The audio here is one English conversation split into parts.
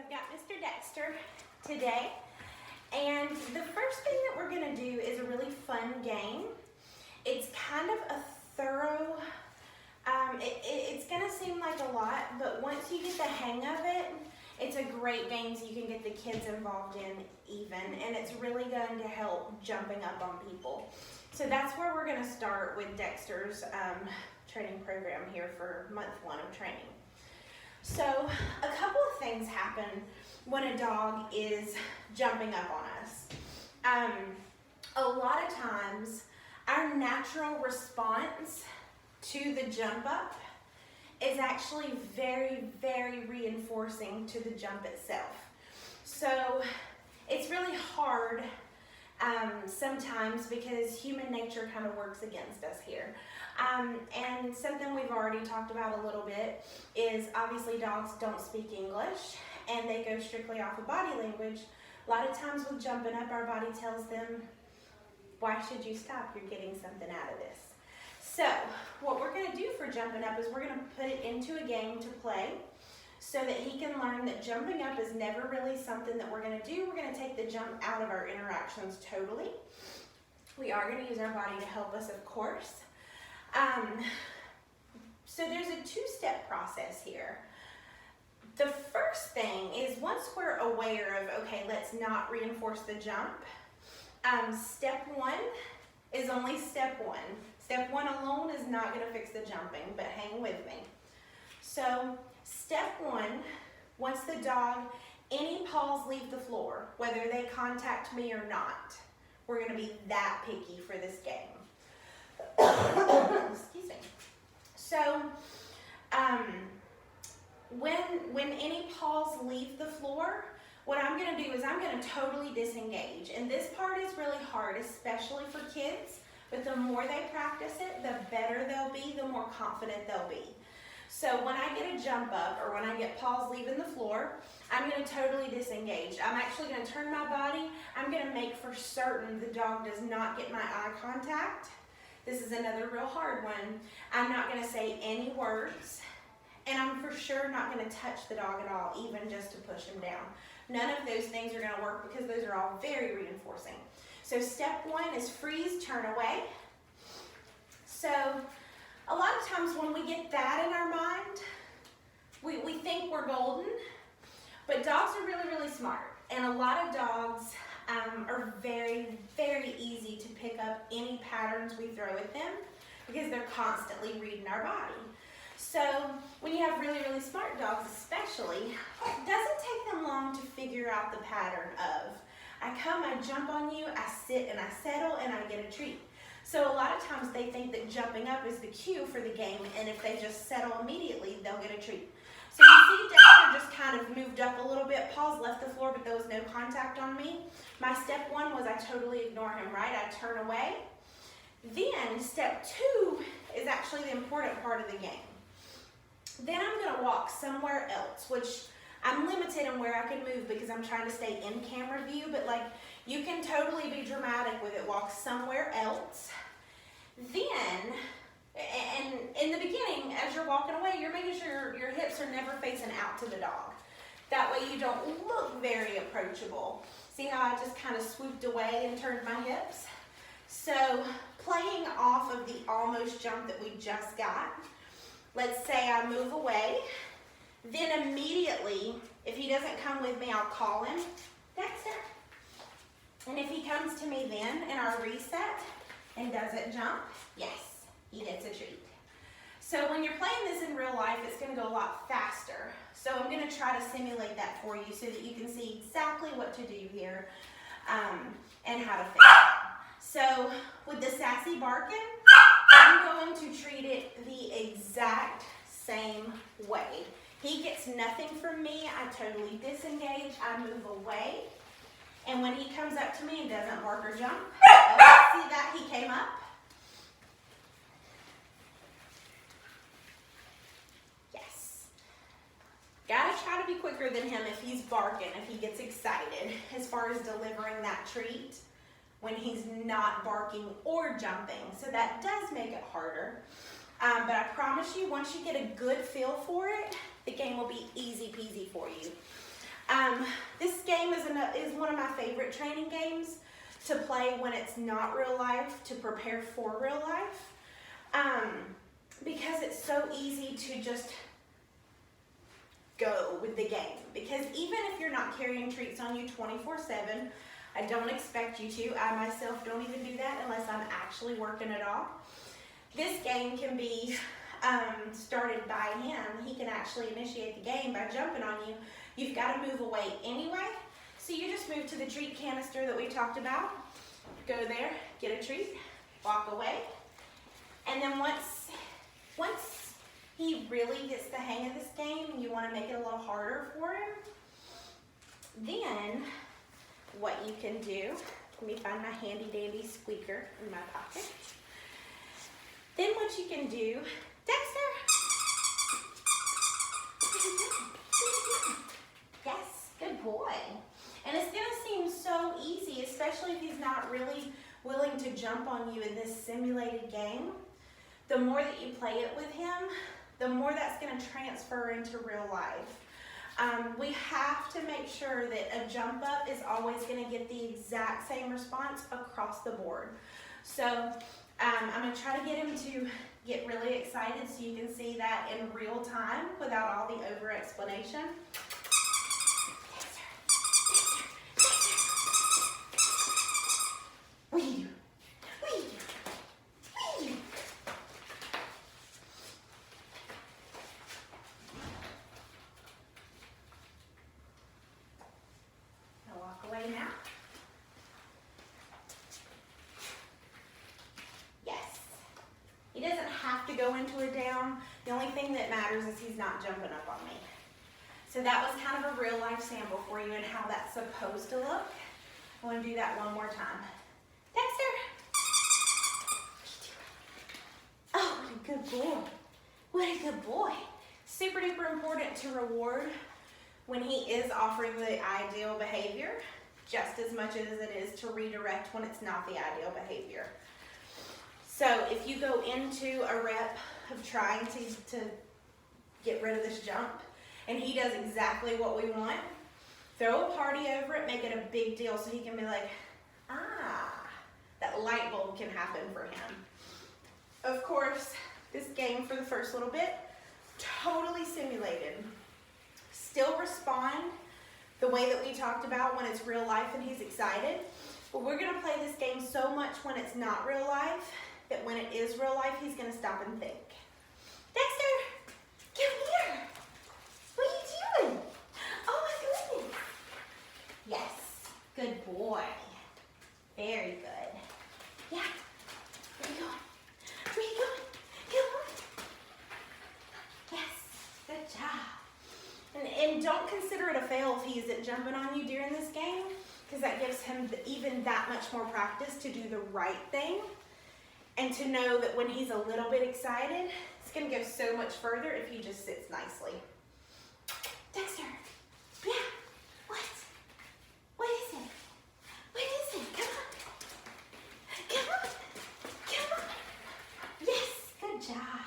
So I've got Mr. Dexter today, and the first thing that we're going to do is a really fun game. It's kind of a thorough, it's going to seem like a lot, but once you get the hang of it, it's a great game so you can get the kids involved in even, and it's really going to help jumping up on people. So that's where we're going to start with Dexter's training program here for month 1 of training. So a couple of things happen when a dog is jumping up on us. A lot of times our natural response to the jump up is actually very, very reinforcing to the jump itself. So it's really hard sometimes because human nature kind of works against us here. And something we've already talked about a little bit is obviously dogs don't speak English and they go strictly off of body language. A lot of times with jumping up, our body tells them, why should you stop? You're getting something out of this. So what we're going to do for jumping up is we're going to put it into a game to play so that he can learn that jumping up is never really something that we're going to do. We're going to take the jump out of our interactions totally. We are going to use our body to help us, of course. So there's a 2-step process here. The first thing is once we're aware of, okay, let's not reinforce the jump, step 1 is only step 1. Step 1 alone is not going to fix the jumping, but hang with me. So step 1, once the dog, any paws leave the floor, whether they contact me or not, we're going to be that picky for this game. Excuse me. So when any paws leave the floor, what I'm going to do is I'm going to totally disengage. And this part is really hard, especially for kids. But the more they practice it, the better they'll be, the more confident they'll be. So when I get a jump up or when I get paws leaving the floor, I'm going to totally disengage. I'm actually going to turn my body. I'm going to make for certain the dog does not get my eye contact. This is another real hard one. I'm not going to say any words, and I'm for sure not going to touch the dog at all, even just to push him down. None of those things are going to work because those are all very reinforcing. So step 1 is freeze, turn away. So a lot of times when we get that in our mind, we think we're golden, but dogs are really, really smart. And a lot of dogs are very, very easy to pick up any patterns we throw at them because they're constantly reading our body. So when you have really, really smart dogs especially, it doesn't take them long to figure out the pattern of, I come, I jump on you, I sit and I settle and I get a treat. So a lot of times they think that jumping up is the cue for the game, and if they just settle immediately, they'll get a treat. So you see Dexter just kind of moved up a little bit, paws left the floor, but there was no contact on me. My step 1 was I totally ignore him, right? I turn away. Then step 2 is actually the important part of the game. Then I'm going to walk somewhere else, which I'm limited on where I can move because I'm trying to stay in camera view, but like you can totally be dramatic with it. Walk somewhere else. Then, and in the beginning, as you're walking away, you're making sure your hips are never facing out to the dog. That way you don't look very approachable. See how I just kind of swooped away and turned my hips? So playing off of the almost jump that we just got, let's say I move away. Then immediately, if he doesn't come with me, I'll call him, Dexter. And if he comes to me then in our reset and doesn't jump, yes, he gets a treat. So when you're playing this in real life, it's going to go a lot faster. So I'm going to try to simulate that for you so that you can see exactly what to do here and how to fix it. So with the sassy barking, I'm going to treat it the exact same way. He gets nothing from me. I totally disengage. I move away. And when he comes up to me and doesn't bark or jump, see that he came up? Yes. Gotta try to be quicker than him if he's barking, if he gets excited, as far as delivering that treat when he's not barking or jumping. So that does make it harder. But I promise you, once you get a good feel for it, the game will be easy peasy for you. This game is one of my favorite training games to play when it's not real life, to prepare for real life, because it's so easy to just go with the game. Because even if you're not carrying treats on you 24/7, I don't expect you to. I myself don't even do that unless I'm actually working at all. This game can be started by him. He can actually initiate the game by jumping on you. You've got to move away anyway. So you just move to the treat canister that we talked about. Go there, get a treat, walk away. And then once he really gets the hang of this game, you want to make it a little harder for him, then what you can do, let me find my handy dandy squeaker in my pocket. Then what you can do, Dexter, yes, good boy. And it's gonna seem so easy, especially if he's not really willing to jump on you in this simulated game. The more that you play it with him, the more that's gonna transfer into real life. We have to make sure that a jump up is always gonna get the exact same response across the board. So I'm gonna try to get him to get really excited so you can see that in real time without all the over explanation. What are you doing? What are you doing? What are you doing? I'll walk away now. Yes. He doesn't have to go into a down. The only thing that matters is he's not jumping up on me. So that was kind of a real life sample for you and how that's supposed to look. I want to do that one more time. Dexter! Oh, what a good boy. What a good boy. Super duper important to reward when he is offering the ideal behavior, just as much as it is to redirect when it's not the ideal behavior. So if you go into a rep of trying to get rid of this jump, and he does exactly what we want, throw a party over it, make it a big deal so he can be like, ah, that light bulb can happen for him. Of course, this game for the first little bit, totally simulated. Still respond the way that we talked about when it's real life and he's excited, but we're gonna play this game so much when it's not real life that when it is real life, he's gonna stop and think. Dexter, come here. What are you doing? Oh my goodness. Yes, good boy. Very good. Yeah, where are you going? Where are you going? Come on. Yes, good job. And don't consider it a fail if he isn't jumping on you during this game, because that gives him even that much more practice to do the right thing. And to know that when he's a little bit excited, it's gonna go so much further if he just sits nicely. Dexter, yeah, what? What is it? What is it? Come on. Come on. Come on. Yes, good job.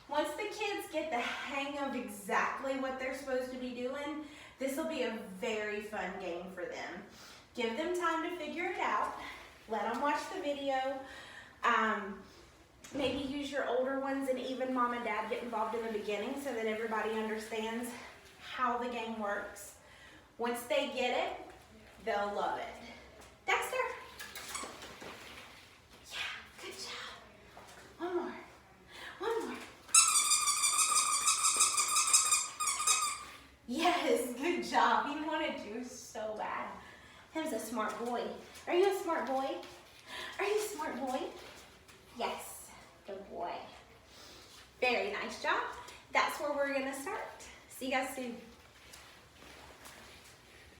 Once the kids get the hang of exactly what they're supposed to be doing, this will be a very fun game for them. Give them time to figure it out. Let them watch the video. Maybe use your older ones and even mom and dad get involved in the beginning so that everybody understands how the game works. Once they get it, they'll love it. Dexter. Yeah, good job. One more. One more. Yes, good job. He wanted to so bad. He was a smart boy. Are you a smart boy? Are you a smart boy? Yes, good boy. Very nice job. That's where we're gonna start. See you guys soon.